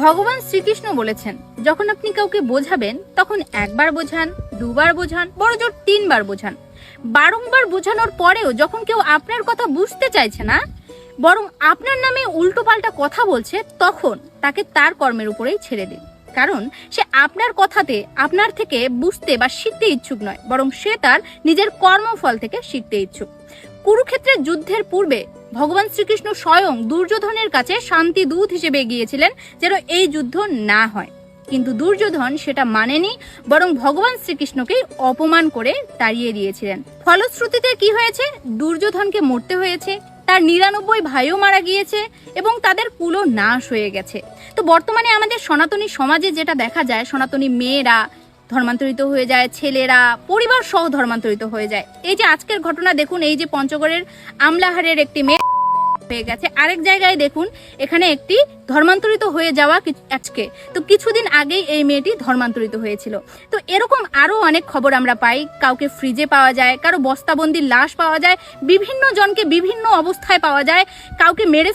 ভগবান শ্রীকৃষ্ণ বলেছেন, যখন আপনি কাউকে বোঝাবেন তখন একবার বোঝান, দুবার বোঝান, বড়জোর 3 বার বোঝান। বারংবার বোঝানোর পরেও যখন কেউ আপনার কথা বুঝতে চাইছে না, বরং আপনার নামে উল্টোপাল্টা কথা বলছে, তখন তাকে তার কর্মের উপরেই ছেড়ে দিন। কারণ সে আপনার কথাতে আপনার থেকে বুঝতে বা শিখতে ইচ্ছুক নয়, বরং সে তার নিজের কর্মফল থেকে শিখতে ইচ্ছুক। কুরুক্ষেত্রের যুদ্ধের পূর্বে ভগবান শ্রীকৃষ্ণ স্বয়ং দুর্যোধনের কাছে শান্তি দূত হিসেবে গিয়েছিলেন যেন এই যুদ্ধ না হয়, কিন্তু দুর্যোধন সেটা মানেনি, বরং ভগবান শ্রীকৃষ্ণকেই অপমান করে তাড়িয়ে দিয়েছিলেন। ফলশ্রুতিতে কি হয়েছে? দুর্যোধনকে মরতে হয়েছে, তার 99 ভাইও মারা গিয়েছে এবং তাদের কুলও নাশ হয়ে গেছে। তো বর্তমানে আমাদের সনাতনী সমাজে যেটা দেখা যায়, সনাতনী মেয়েরা ধর্মান্তরিত হয়ে যায়, ছেলেরা পরিবার সহ ধর্মান্তরিত হয়ে যায়। এই যে আজকের ঘটনা দেখুন, এই যে পঞ্চগড়ের আমলাহারের একটি মেয়ে হয়ে গেছে, আরেক জায়গায় দেখুন এখানে একটি ধর্মান্তরিত হয়ে যাওয়া আজকে তো কিছুদিন আগেই এই মেয়েটি ধর্মান্তরিত হয়েছিল। তো এরকম আরো অনেক খবর আমরা পাই, কাউকে ফ্রিজে পাওয়া যায়, কারো বস্তাবন্দির লাশ পাওয়া যায়, বিভিন্ন জনকে বিভিন্ন অবস্থায় পাওয়া যায়, কাউকে মেরে